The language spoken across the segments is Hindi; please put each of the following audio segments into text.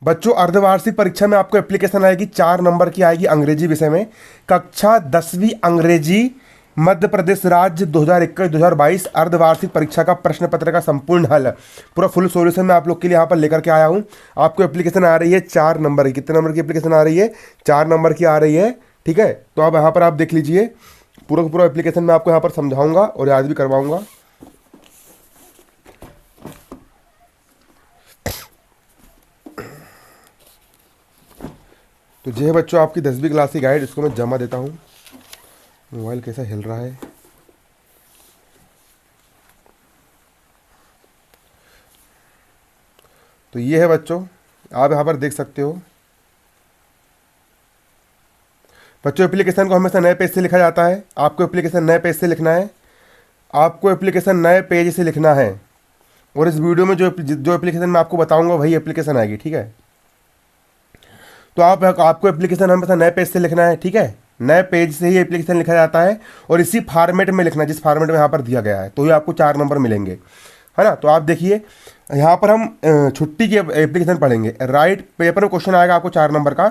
बच्चों अर्धवार्षिक परीक्षा में आपको एप्लीकेशन आएगी 4 नंबर की आएगी अंग्रेजी विषय में। कक्षा 10वीं अंग्रेजी मध्य प्रदेश राज्य 2021-2022 अर्धवार्षिक परीक्षा का प्रश्न पत्र का संपूर्ण हल पूरा फुल सॉल्यूशन मैं आप लोग के लिए यहाँ पर लेकर के आया हूँ। आपको एप्लीकेशन आ रही है 4 नंबर की। कितने नंबर की एप्लीकेशन आ रही है? 4 नंबर की आ रही है। ठीक है, तो अब यहाँ पर आप देख लीजिए पूरा का पूरा एप्लीकेशन मैं आपको यहाँ पर समझाऊंगा और याद भी करवाऊंगा। तो ये है बच्चों आपकी 10वीं क्लास की गाइड, इसको मैं जमा देता हूँ। मोबाइल कैसा हिल रहा है। तो ये है बच्चों, आप यहाँ पर देख सकते हो। बच्चों एप्लीकेशन को हमेशा नए पेज से लिखा जाता है। आपको एप्लीकेशन नए पेज से लिखना है। आपको एप्लीकेशन नए पेज से लिखना है और इस वीडियो में जो एप्लीकेशन मैं आपको बताऊंगा वही एप्लीकेशन आएगी। ठीक है, तो आपको एप्लीकेशन हमेशा नए पेज से लिखना है। ठीक है, नए पेज से ही एप्लीकेशन लिखा जाता है और इसी फॉर्मेट में लिखना है जिस फॉर्मेट में यहाँ पर दिया गया है, तो ही आपको 4 नंबर मिलेंगे, है ना। तो आप देखिए यहाँ पर हम छुट्टी की एप्लीकेशन पढ़ेंगे। राइट पेपर में क्वेश्चन आएगा आपको 4 नंबर का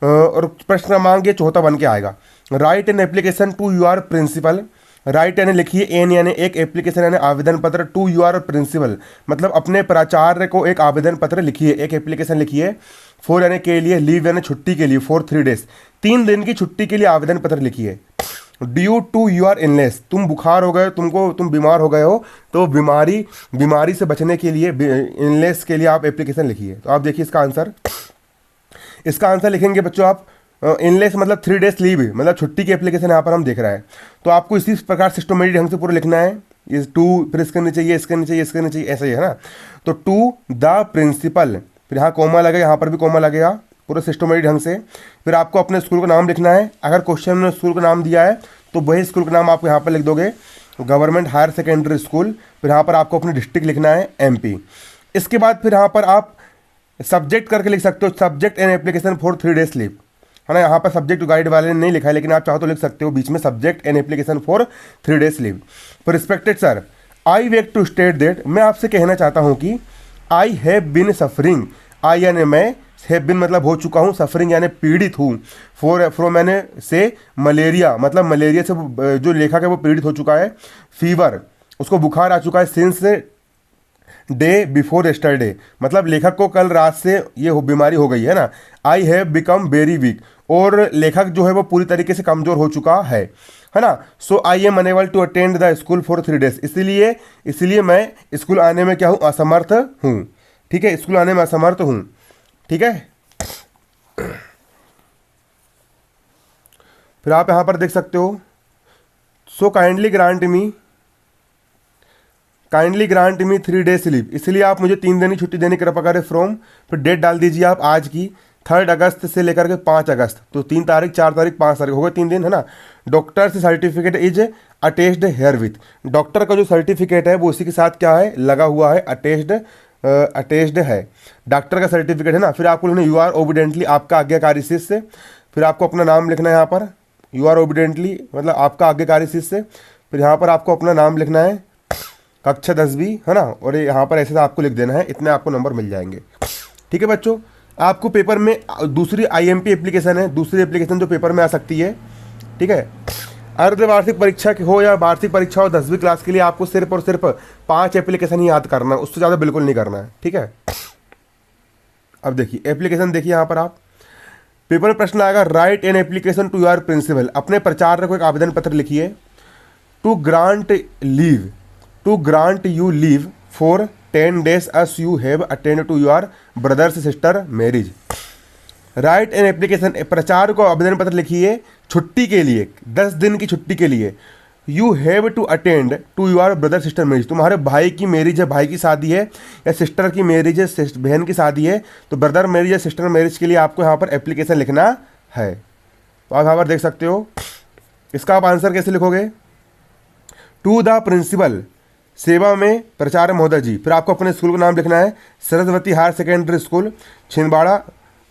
और प्रश्न क्रमांक ये चौथा बन के आएगा। Write an application to your principal. Write यानी लिखिए, एन यानी एक, एप्लीकेशन यानी आवेदन पत्र, टू योर प्रिंसिपल मतलब अपने प्राचार्य को एक आवेदन पत्र लिखिए, एक एप्लीकेशन लिखिए। फॉर यानी के लिए, लीव यानी छुट्टी के लिए, फॉर 3 डेज 3 दिन की छुट्टी के लिए आवेदन पत्र लिखिए। ड्यू टू योर इलनेस, तुम बुखार हो गए, तुम बीमार हो गए हो, तो बीमारी से बचने के लिए, इलनेस के लिए आप एप्लीकेशन लिखिए। तो आप देखिए इसका आंसर लिखेंगे बच्चों आप। इनलेस मतलब 3 डेज लीव मतलब छुट्टी की एप्लीकेशन यहाँ पर हम देख रहे हैं। तो आपको इसी प्रकार सिस्टमेटिक ढंग से पूरा लिखना है। ये टू फिर इसके नीचे ये, इसके नीचे ये, इसके नीचे ऐसा ही है ना। तो टू द प्रिंसिपल, फिर यहाँ कोमा लगेगा, यहाँ पर भी कोमा लगेगा पूरा सिस्टमेटिक ढंग से। फिर आपको अपने स्कूल का नाम लिखना है। अगर क्वेश्चन में स्कूल का नाम दिया है तो वही स्कूल का नाम आप यहाँ पर लिख दोगे, गवर्नमेंट हायर सेकेंडरी स्कूल। फिर यहाँ पर आपको अपनी डिस्ट्रिक्ट लिखना है MP। इसके बाद फिर यहाँ पर आप सब्जेक्ट करके लिख सकते हो, subject and application for 3 days leave, है ना। यहाँ पर सब्जेक्ट गाइड वाले ने नहीं लिखा है, लेकिन आप चाहो तो लिख सकते हो बीच में, subject and application for 3 days leave. For respected sir, I wake to state that, मैं आपसे कहना चाहता हूँ कि आई हैव बिन सफरिंग, आई यानी मैं, हैव बिन मतलब हो चुका हूँ, सफरिंग यानी पीड़ित हूँ, फ्रॉम यानी से, मलेरिया मतलब मलेरिया से जो लेखक है वो पीड़ित हो चुका है। फीवर उसको बुखार आ चुका है। सिंस डे बिफोर यस्टरडे मतलब लेखक को कल रात से ये बीमारी हो गई है ना। I have become very weak, और लेखक जो है वो पूरी तरीके से कमज़ोर हो चुका है ना। So I am unable to attend the school for 3 days, इसलिए मैं स्कूल आने में क्या हूँ, असमर्थ हूँ। ठीक है, स्कूल आने में असमर्थ हूँ। ठीक है, फिर आप यहाँ पर देख सकते हो, सो काइंडली ग्रांट मी 3 डेज लीव, इसलिए आप मुझे 3 दिन की छुट्टी देने की कृपा करें। फ्रॉम, फिर डेट डाल दीजिए आप आज की, 3 अगस्त से लेकर के 5 अगस्त, तो 3 तारीख 4 तारीख 5 तारीख हो गए 3 दिन, है ना। डॉक्टर से certificate is attached herewith, doctor का जो सर्टिफिकेट है वो उसी के साथ क्या है, लगा हुआ है, अटैच्ड है, डॉक्टर का सर्टिफिकेट है ना। फिर आपको लिखना यू आर ओबिडेंटली, आपका आज्ञाकारी शिष्य। फिर आपको अपना नाम लिखना है यहाँ पर, यू आर ओबिडेंटली मतलब आपका आज्ञाकारी शिष्य। फिर यहाँ पर आपको अपना नाम लिखना है, कक्षा 10वीं, है ना, और यहाँ पर ऐसे आपको लिख देना है, इतने आपको नंबर मिल जाएंगे। ठीक है बच्चों, आपको पेपर में दूसरी IMP एप्लीकेशन है, दूसरी एप्लीकेशन जो पेपर में आ सकती है। ठीक है, अर्धवार्षिक परीक्षा की हो या वार्षिक परीक्षा हो, 10वीं क्लास के लिए आपको सिर्फ और सिर्फ 5 एप्लीकेशन ही याद करना है, उससे ज़्यादा बिल्कुल नहीं करना है। ठीक है, अब देखिए एप्लीकेशन देखिए, यहाँ पर आप पेपर में प्रश्न आएगा, write an application to your principal, अपने प्राचार्य को एक आवेदन पत्र लिखिए। To grant you leave for 10 days as you have attended to your brother's sister marriage। Write an application, प्राचार्य को आवेदन पत्र लिखिए छुट्टी के लिए, 10 दिन की छुट्टी के लिए। You have to attend to your brother sister marriage, तुम्हारे भाई की मैरिज है, भाई की शादी है, या सिस्टर की मैरिज है, बहन की शादी है, तो ब्रदर मैरिज या सिस्टर मैरिज के लिए आपको यहाँ पर एप्लीकेशन लिखना है। तो आप यहाँ पर देख सकते हो, इसका आप आंसर कैसे लिखोगे, टू द प्रिंसिपल, सेवा में प्राचार्य महोदय जी। फिर आपको अपने स्कूल का नाम लिखना है, Saraswati higher secondary school, Chhindwara,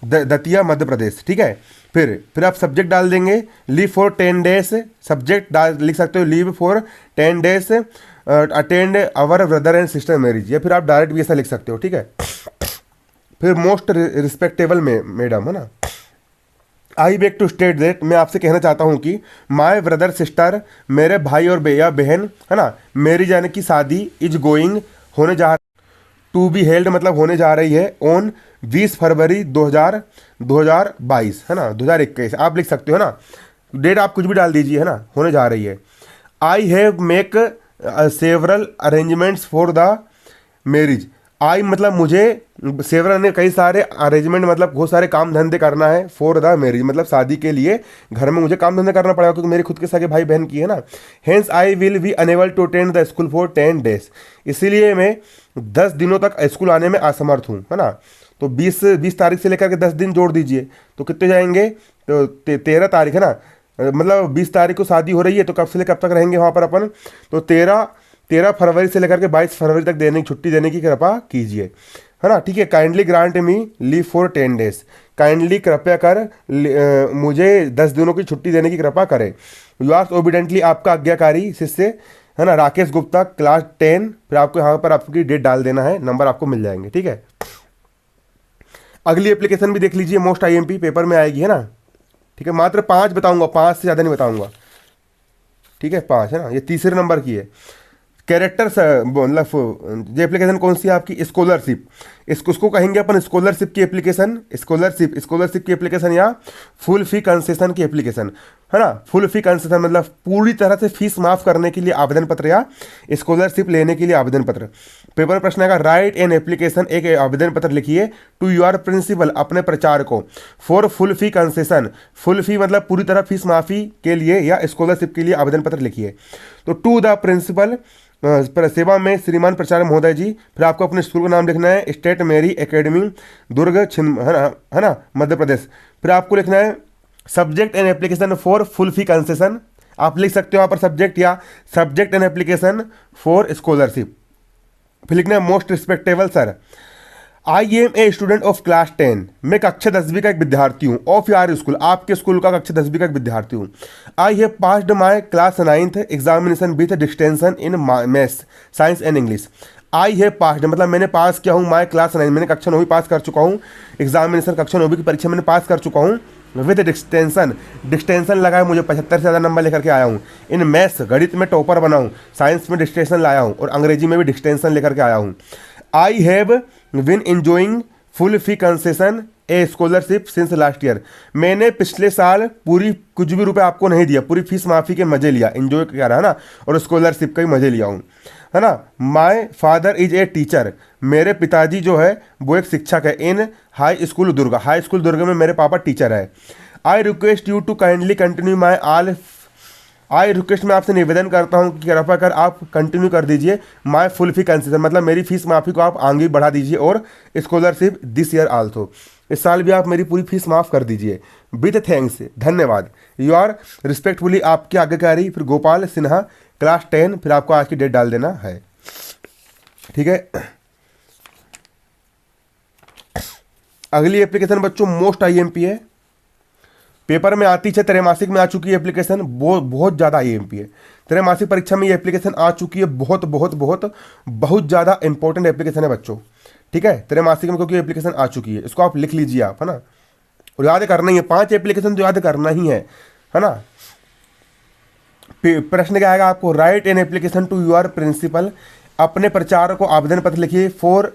Datia, Madhya Pradesh. ठीक है, फिर आप सब्जेक्ट डाल देंगे, लीव फॉर 10 डेज, सब्जेक्ट डाल लिख सकते हो, leave for 10 days attend our brother and sister marriage, या फिर आप डायरेक्ट भी ऐसा लिख सकते हो। ठीक है, फिर मोस्ट रिस्पेक्टेबल मैडम, है ना। I beg to state that, मैं आपसे कहना चाहता हूँ कि माई ब्रदर सिस्टर, मेरे भाई और या बहन, है ना, मेरी जाने की शादी इज गोइंग, होने जा, टू बी हेल्ड मतलब होने जा रही है, ऑन 20 फरवरी 2022, है ना, 2021 आप लिख सकते हो ना, डेट आप कुछ भी डाल दीजिए, है ना, होने जा रही है। I have make several arrangements for the marriage, I मतलब मुझे, सेवरल ने कई सारे अरेंजमेंट मतलब बहुत सारे काम धंधे करना है, फॉर द मैरिज मतलब शादी के लिए घर में मुझे काम धंधे करना पड़ेगा क्योंकि मेरे खुद के सगे भाई बहन की, है ना। Hence I will be unable to attend the school for 10 days, इसीलिए मैं 10 दिनों तक स्कूल आने में असमर्थ हूँ, है ना। तो 20 तारीख से लेकर के 10 दिन जोड़ दीजिए तो कितने जाएंगे, तो 13 तारीख, है ना, मतलब 20 तारीख को शादी हो रही है तो कब से लेकर कब तक रहेंगे वहाँ पर अपन, तो 13 फरवरी से लेकर के 22 फरवरी तक छुट्टी देने की कृपा कीजिए, है ना। ठीक है, kindly grant me leave for 10 days, kindly कृपया कर मुझे 10 दिनों की छुट्टी देने की कृपा करें। योर्स ओबिडेंटली आपका आज्ञाकारी शिष्य, है ना, राकेश गुप्ता, क्लास 10, फिर आपको यहाँ पर आपकी डेट डाल देना है, नंबर आपको मिल जाएंगे, ठीक है। अगली एप्लीकेशन भी देख लीजिए, मोस्ट आईएमपी पेपर में आएगी, है ना। ठीक है, मात्र 5 बताऊंगा, 5 से ज़्यादा नहीं बताऊंगा, ठीक है, 5, है ना, ये तीसरे नंबर की है। कैरेक्टर मतलब ये एप्लीकेशन कौन सी है आपकी, स्कॉलरशिप, उसको कहेंगे अपन स्कॉलरशिप की एप्लीकेशन, स्कॉलरशिप की एप्लीकेशन या फुल फी कंसेशन की एप्लीकेशन, है ना। फुल फी कंसेशन मतलब पूरी तरह से फीस माफ करने के लिए आवेदन पत्र या स्कॉलरशिप लेने के लिए आवेदन पत्र। पेपर प्रश्न आएगा, राइट एन एप्लीकेशन, एक आवेदन पत्र लिखिए, टू योर प्रिंसिपल अपने प्रचारक को, for full fee concession, full फी मतलब पूरी तरह फीस माफी के लिए या स्कॉलरशिप के लिए आवेदन पत्र लिखिए। तो टू द प्रिंसिपल सेवा में श्रीमान प्रचारक महोदय जी, फिर आपको अपने स्कूल का नाम लिखना है, स्टेट मेरी एकेडमी दुर्ग है ना मध्य प्रदेश। फिर आपको लिखना है subject and application for full fee concession, आप लिख सकते हो यहाँ पर सब्जेक्ट या subject and application for scholarship. फिर लिखना है most respectable sir, I am a student of class 10, मैं कक्षा 10वीं का एक विद्यार्थी हूँ, ऑफ यार स्कूल, आपके स्कूल का कक्षा 10वीं का एक विद्यार्थी हूँ। I have passed my class 9th examination with distension in maths science and English. I have passed मतलब मैंने पास किया हूँ, माई क्लास 9 मैंने कक्षा 9वीं पास कर चुका हूँ, एग्जामिनेशन कक्षा 9वीं की परीक्षा मैंने पास कर चुका हूँ, विद डिस्टेंशन लगाया, मुझे 75 से ज़्यादा नंबर लेकर के आया हूँ। इन मैथ्स गणित में टॉपर बना हूँ, साइंस में डिस्टेंशन लाया हूँ और अंग्रेजी में भी डिस्टेंशन लेकर के आया हूँ। I have win enjoying full fee concession A scholarship since last year, मैंने पिछले साल पूरी कुछ भी रुपए आपको नहीं दिया, पूरी फीस माफ़ी के मज़े लिया, एंजॉय किया रहा, है ना, और स्कॉलरशिप का ही मज़े लिया हूँ, है ना। My father is a teacher, मेरे पिताजी जो है वो एक शिक्षक है, इन हाई स्कूल दुर्ग में मेरे पापा टीचर है। I request you to kindly continue my I request में आपसे निवेदन करता हूँ कि कृपया कर आप कंटिन्यू कर दीजिए माई फुल फी कंसेशन मतलब मेरी फीस माफ़ी को आप आगे बढ़ा दीजिए, और स्कॉलरशिप दिस ईयर आल्सो, इस साल भी आप मेरी पूरी फीस माफ़ कर दीजिए, विद थैंक्स, धन्यवाद। यू आर रिस्पेक्टफुली आपके आज्ञाकारी, फिर गोपाल सिन्हा क्लास 10, फिर आपको आज की डेट डाल देना है, ठीक है। अगली एप्लीकेशन बच्चों मोस्ट आईएमपी है, पेपर में आती है, त्रैमासिक में आ चुकी है एप्लीकेशन, बहुत ज़्यादा आईएमपी है, त्रैमासिक परीक्षा में ये एप्लीकेशन आ चुकी है, बहुत ज़्यादा इंपॉर्टेंट एप्लीकेशन है बच्चों, ठीक है। त्रैमासिक में क्योंकि एप्लीकेशन आ चुकी है, इसको आप लिख लीजिए आप, है ना, और याद करना ही है, 5 एप्लीकेशन तो याद करना ही है ना। प्रश्न क्या आएगा आपको, write an application to your principal, अपने प्रचारक को आवेदन पत्र लिखिए, फॉर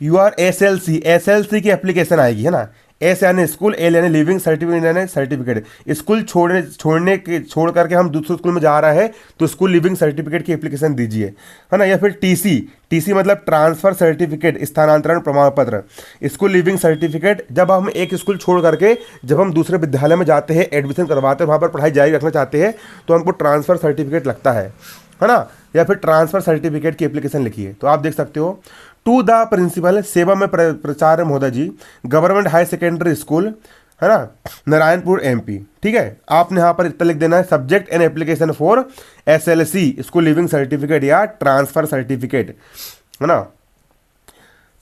यूर एसएलसी की एप्लीकेशन आएगी, है ना। एस यानी स्कूल, एल यानी लिविंग, सर्टिफिकेट यानी सर्टिफिकेट, स्कूल छोड़ करके हम दूसरे स्कूल में जा रहा है तो स्कूल लिविंग सर्टिफिकेट की एप्लीकेशन दीजिए, है ना। या फिर टीसी मतलब ट्रांसफर सर्टिफिकेट, स्थानांतरण प्रमाण पत्र, स्कूल लिविंग सर्टिफिकेट, जब हम एक स्कूल छोड़ करके जब हम दूसरे विद्यालय में जाते हैं, एडमिशन करवाते हैं, वहाँ पर पढ़ाई जारी रखना चाहते हैं तो हमको ट्रांसफर सर्टिफिकेट लगता है ना। या फिर ट्रांसफर सर्टिफिकेट की एप्लीकेशन लिखिए, तो आप देख सकते हो टू द प्रिंसिपल, सेवा में प्रचार्य महोदय जी, गवर्नमेंट हाई सेकेंडरी स्कूल, है ना, नारायणपुर एमपी, ठीक है। आपने यहाँ पर इतना लिख देना है, subject and application for SLC school leaving certificate या ट्रांसफर सर्टिफिकेट, है ना,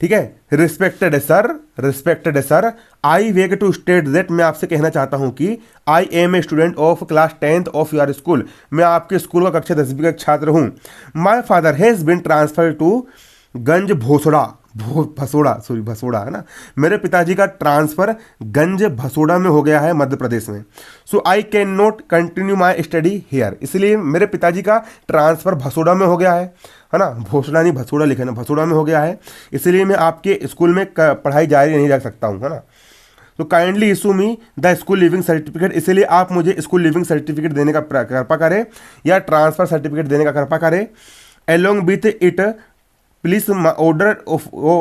ठीक है। रिस्पेक्टेड सर, आई वेग टू स्टेट दैट, मैं आपसे कहना चाहता हूँ कि I am a student of class 10th of your school, मैं आपके स्कूल का कक्षा 10वीं का छात्र हूँ। My father has been transfer to Ganj Bhosda, Bhasoda है ना। मेरे पिताजी का ट्रांसफ़र गंज भसोड़ा में हो गया है, मध्य प्रदेश में। So I can not continue my study here, इसलिए मेरे पिताजी का ट्रांसफ़र भसोड़ा में हो गया है ना। भोसड़ा नहीं, भसोड़ा लिखे ना, भसोड़ा में हो गया है, इसलिए मैं आपके स्कूल में पढ़ाई जारी नहीं रख सकता हूँ, है ना। तो kindly issue me the school leaving certificate, इसलिए आप मुझे स्कूल लिविंग सर्टिफिकेट देने का कृपा करें या ट्रांसफ़र सर्टिफिकेट देने का कृपा करें। Along with it please order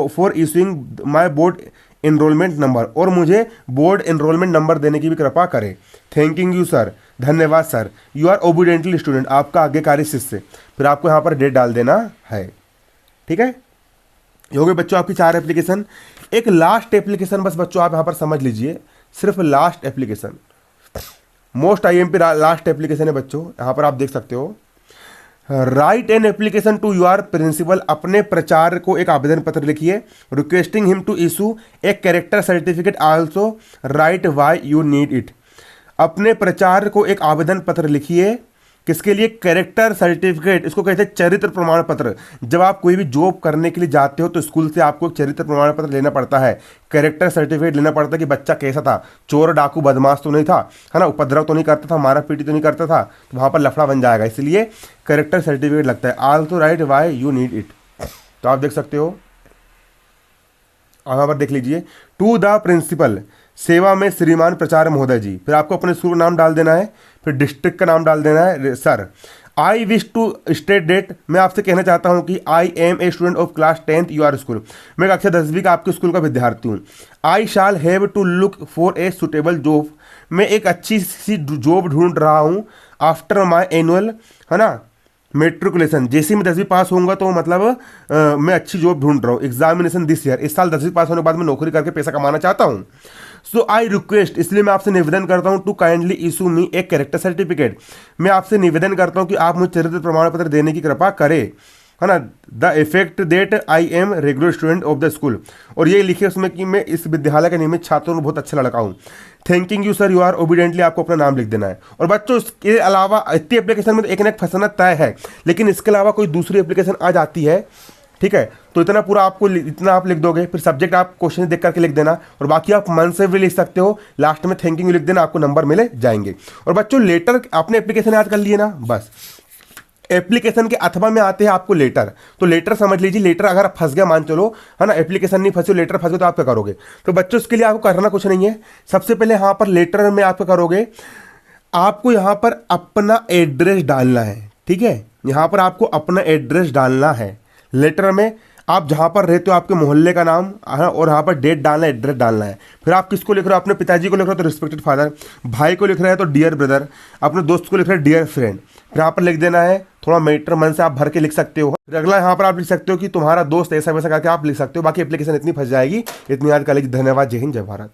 for issuing my board enrolment number, और मुझे बोर्ड इनरोलमेंट नंबर देने की भी कृपा करें। थैंकिंग यू सर, धन्यवाद sir. You are obediently student, आपका आज्ञाकारी शिष्य। फिर आपको यहाँ पर डेट डाल देना है, ठीक है। ये हो गए बच्चों आपकी 4 एप्लीकेशन। एक लास्ट एप्लीकेशन बस बच्चों आप यहाँ पर समझ लीजिए, सिर्फ last application, most IMP last application है बच्चों। यहाँ पर आप देख सकते हो, write an application to your principal, अपने प्राचार्य को एक आवेदन पत्र लिखिए। Requesting him to issue a character certificate, also write why you need it. अपने प्राचार्य को एक आवेदन पत्र लिखिए, किसके लिए? कैरेक्टर सर्टिफिकेट, इसको कहते हैं चरित्र प्रमाण पत्र। जब आप कोई भी जॉब करने के लिए जाते हो तो स्कूल से आपको एक चरित्र प्रमाण पत्र लेना पड़ता है, कैरेक्टर सर्टिफिकेट लेना पड़ता है कि बच्चा कैसा था, चोर डाकू बदमाश तो नहीं था, है ना, उपद्रव तो नहीं करता था, मारा पीटी तो नहीं करता था, तो वहाँ पर लफड़ा बन जाएगा, इसलिए कैरेक्टर सर्टिफिकेट लगता है। Also write why you need it, तो आप देख सकते हो, यहाँ पर देख लीजिए। टू द प्रिंसिपल, सेवा में श्रीमान प्राचार्य महोदय जी, फिर आपको अपने स्कूल का नाम डाल देना है, फिर डिस्ट्रिक्ट का नाम डाल देना है। Sir I wish to state that, मैं आपसे कहना चाहता हूं कि I am a student of class 10th your school, मैं कक्षा 10वीं का आपके स्कूल का विद्यार्थी हूँ। I shall have to look for a suitable job, मैं एक अच्छी सी जॉब ढूंढ रहा हूँ। आफ्टर माई एनुअल, है ना, मेट्रिकुलेशन, जैसे मैं 10वीं पास होऊंगा तो मतलब मैं अच्छी जॉब ढूंढ रहा हूँ। एग्जामिनेशन दिस ईयर, इस साल 10वीं पास होने के बाद मैं नौकरी करके पैसा कमाना चाहता हूँ। सो आई रिक्वेस्ट, इसलिए मैं आपसे निवेदन करता हूँ, टू काइंडली इशू मी एक कैरेक्टर सर्टिफिकेट, मैं आपसे निवेदन करता हूँ कि आप मुझे चरित्र प्रमाण पत्र देने की कृपा करें, है ना। The effect date I am regular student of the school, और ये लिखे उसमें कि मैं इस विद्यालय का नियमित छात्रों में बहुत अच्छा लड़का हूँ। Thanking you sir, you are obediently, आपको अपना नाम लिख देना है। और बच्चों इसके अलावा इतनी एप्लीकेशन में तो एक न एक फंसना तय है, लेकिन इसके अलावा कोई दूसरी एप्लीकेशन आ जाती है, ठीक है, तो इतना पूरा आपको इतना आप लिख दोगे, फिर सब्जेक्ट आप क्वेश्चन देख करके लिख देना, और बाकी आप मन से भी लिख सकते हो, लास्ट में थैंकिंग यू लिख देना, आपको नंबर मिले जाएंगे। और बच्चों लेटर, आपने एप्लीकेशन याद कर लिए ना, बस एप्लीकेशन के अथवा में आते हैं आपको लेटर, तो लेटर समझ लीजिए, लेटर अगर फंस गया मान चलो, है ना, एप्लीकेशन नहीं फंसे, लेटर फंसे, तो आप क्या करोगे? तो बच्चों इसके लिए आपको करना कुछ नहीं है, सबसे पहले यहाँ पर लेटर में आप क्या करोगे, आपको यहाँ पर अपना एड्रेस डालना है, ठीक है, यहाँ पर आपको अपना एड्रेस डालना है। लेटर में आप जहाँ पर रहते हो आपके मोहल्ले का नाम, और यहाँ पर डेट डालना है, एड्रेस डालना है। फिर आप किसको लिख रहे हो? अपने पिताजी को लिख रहे हो तो रिस्पेक्टेड फादर, भाई को लिख रहे हैं तो डियर ब्रदर, अपने दोस्त को लिख रहे हैं डियर फ्रेंड। फिर यहाँ पर लिख देना है, थोड़ा मैटर मन से आप भर के लिख सकते हो। फिर अगला यहाँ पर आप लिख सकते हो कि तुम्हारा दोस्त ऐसा वैसा करके आप लिख सकते हो। बाकी एप्लीकेशन इतनी फंस जाएगी, इतनी याद कर लीजिए। धन्यवाद, जय हिंद, जय भारत।